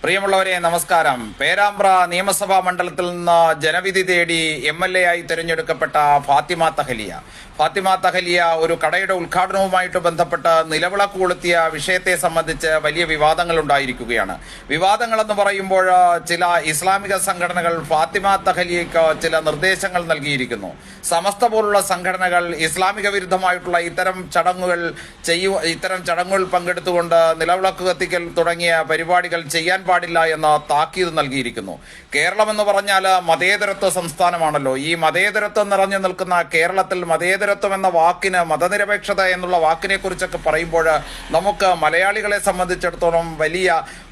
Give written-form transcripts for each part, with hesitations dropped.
പ്രിയമുള്ളവരെ നമസ്കാരം. പേരാമ്പ്ര നിയമസഭാ മണ്ഡലത്തിൽ നിന്ന് ജനവിധി തേടി MLA ആയി തിരഞ്ഞെടുക്കപ്പെട്ട ഫാത്തിമ തഹലിയ ഒരു കടയുടെ ഉദ്ഘാടനവുമായിട്ട് ബന്ധപ്പെട്ട് നിലവിളക്ക് കൊളുത്തിയ വിഷയത്തെ സംബന്ധിച്ച് വലിയ വിവാദങ്ങൾ ഉണ്ടായിരിക്കുകയാണ്. വിവാദങ്ങളെന്ന് പറയുമ്പോൾ ചില ഇസ്ലാമിക സംഘടനകൾ ഫാത്തിമ തഹലിയയ്ക്ക് ചില നിർദ്ദേശങ്ങൾ നൽകിയിരിക്കുന്നു. സമസ്ത പോലുള്ള സംഘടനകൾ ഇസ്ലാമിക വിരുദ്ധമായിട്ടുള്ള ഇത്തരം ചടങ്ങുകൾ പങ്കെടുത്തുകൊണ്ട് നിലവിളക്ക് കത്തിക്കൽ തുടങ്ങിയ പരിപാടികൾ ചെയ്യാൻ പാടില്ല എന്ന താക്കീത് നൽകിയിരിക്കുന്നു. കേരളം എന്ന് പറഞ്ഞാൽ മതേതരത്വ സംസ്ഥാനമാണല്ലോ. ഈ മതേതരത്വം നിറഞ്ഞു നിൽക്കുന്ന കേരളത്തിൽ മതേതരത്വം എന്ന വാക്കിന്, മതനിരപേക്ഷത എന്നുള്ള വാക്കിനെ കുറിച്ചൊക്കെ പറയുമ്പോൾ നമുക്ക് മലയാളികളെ സംബന്ധിച്ചിടത്തോളം വലിയ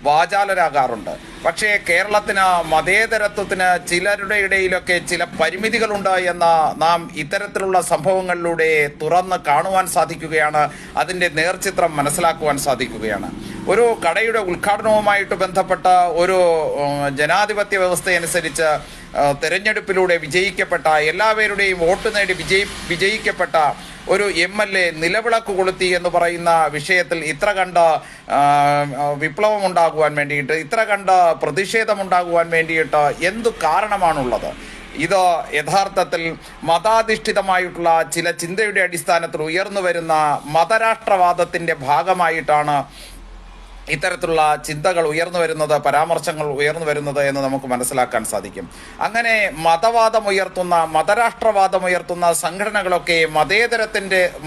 വാചാലരാകാറുണ്ട്. പക്ഷേ കേരളത്തിന് മതേതരത്വത്തിന് ചിലരുടെ ഇടയിലൊക്കെ ചില പരിമിതികളുണ്ട് എന്ന നാം ഇത്തരത്തിലുള്ള സംഭവങ്ങളിലൂടെ തുറന്ന് കാണുവാൻ സാധിക്കുകയാണ്. അതിൻ്റെ നേർചിത്രം മനസ്സിലാക്കുവാൻ സാധിക്കുകയാണ്. ഒരു കടയുടെ ഉദ്ഘാടനവുമായിട്ട് ബന്ധപ്പെട്ട ഒരു ജനാധിപത്യ വ്യവസ്ഥയനുസരിച്ച് തെരഞ്ഞെടുപ്പിലൂടെ വിജയിക്കപ്പെട്ട, എല്ലാവരുടെയും വോട്ട് നേടി വിജയിക്കപ്പെട്ട ഒരു MLA നിലവിളക്ക് കൊളുത്തി എന്ന് പറയുന്ന വിഷയത്തിൽ ഇത്ര കണ്ട വിപ്ലവമുണ്ടാകുവാൻ വേണ്ടിയിട്ട്, ഇത്ര കണ്ട പ്രതിഷേധമുണ്ടാകുവാൻ വേണ്ടിയിട്ട് എന്തു കാരണമാണുള്ളത്? ഇത് യഥാർത്ഥത്തിൽ മതാധിഷ്ഠിതമായിട്ടുള്ള ചില ചിന്തയുടെ അടിസ്ഥാനത്തിൽ ഉയർന്നു വരുന്ന മതരാഷ്ട്രവാദത്തിൻ്റെ ഭാഗമായിട്ടാണ് ഇത്തരത്തിലുള്ള ചിന്തകൾ ഉയർന്നു വരുന്നത്, പരാമർശങ്ങൾ ഉയർന്നു വരുന്നത് എന്ന് നമുക്ക് മനസ്സിലാക്കാൻ സാധിക്കും. അങ്ങനെ മതരാഷ്ട്രവാദമുയർത്തുന്ന സംഘടനകളൊക്കെ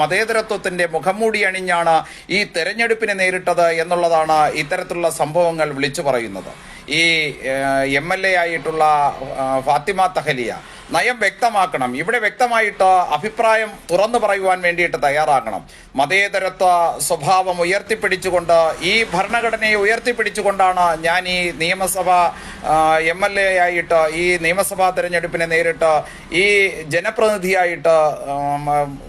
മതേതരത്വത്തിന്റെ മുഖംമൂടി അണിഞ്ഞാണ് ഈ തെരഞ്ഞെടുപ്പിനെ നേരിട്ടത് എന്നുള്ളതാണ് ഇത്തരത്തിലുള്ള സംഭവങ്ങൾ വിളിച്ചു പറയുന്നത്. ഈ MLA ആയിട്ടുള്ള ഫാത്തിമ തഹലിയ നയം വ്യക്തമാക്കണം. ഇവിടെ വ്യക്തമായിട്ട് അഭിപ്രായം തുറന്നു പറയുവാൻ വേണ്ടിയിട്ട് തയ്യാറാകണം. മതേതരത്വ സ്വഭാവം ഉയർത്തിപ്പിടിച്ചുകൊണ്ട്, ഈ ഭരണഘടനയെ ഉയർത്തിപ്പിടിച്ചുകൊണ്ടാണ് ഞാൻ ഈ നിയമസഭാ MLA ആയിട്ട് ഈ നിയമസഭാ തെരഞ്ഞെടുപ്പിനെ നേരിട്ട് ഈ ജനപ്രതിനിധിയായിട്ട്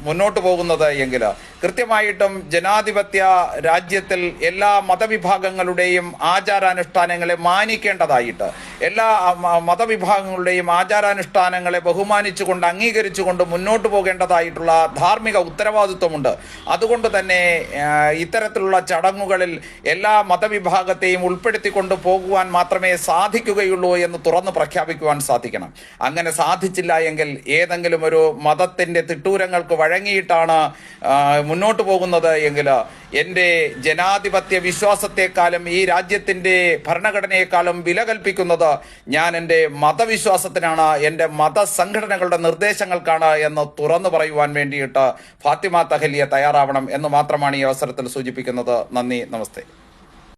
മുന്നോട്ട് പോകുന്നത് എങ്കിൽ കൃത്യമായിട്ടും ജനാധിപത്യ രാജ്യത്തിൽ എല്ലാ മതവിഭാഗങ്ങളുടെയും ആചാരാനുഷ്ഠാനങ്ങളെ മാനിക്കേണ്ടതായിട്ട്, എല്ലാ മതവിഭാഗങ്ങളുടെയും ആചാരാനുഷ്ഠാനങ്ങളെ ബഹുമാനിച്ചുകൊണ്ട് അംഗീകരിച്ചുകൊണ്ട് മുന്നോട്ട് പോകേണ്ടതായിട്ടുള്ള ധാർമ്മിക ഉത്തരവാദിത്വമുണ്ട്. അതുകൊണ്ട് തന്നെ ഇത്തരത്തിലുള്ള ചടങ്ങുകളിൽ എല്ലാ മതവിഭാഗത്തെയും ഉൾപ്പെടുത്തിക്കൊണ്ട് പോകുവാൻ മാത്രമേ സാധിക്കുകയുള്ളൂ എന്ന് തുറന്ന് പ്രഖ്യാപിക്കുവാൻ സാധിക്കണം. അങ്ങനെ സാധിച്ചില്ല എങ്കിൽ, ഏതെങ്കിലും ഒരു മതത്തിന്റെ തിട്ടൂരങ്ങൾക്ക് വഴങ്ങിയിട്ടാണ് മുന്നോട്ട് പോകുന്നത് എങ്കിൽ, എൻ്റെ ജനാധിപത്യ വിശ്വാസത്തെക്കാളും ഈ രാജ്യത്തിൻ്റെ ഭരണഘടനയെക്കാളും വില കൽപ്പിക്കുന്നത് ഞാൻ എൻ്റെ മതവിശ്വാസത്തിനാണ്, എൻ്റെ മതസംഘടനകളുടെ നിർദ്ദേശങ്ങൾക്കാണ് എന്ന് തുറന്നു പറയുവാൻ വേണ്ടിയിട്ട് ഫാത്തിമ തഹലിയ തയ്യാറാവണം എന്ന് മാത്രമാണ് ഈ അവസരത്തിൽ സൂചിപ്പിക്കുന്നത്. നന്ദി, നമസ്തേ.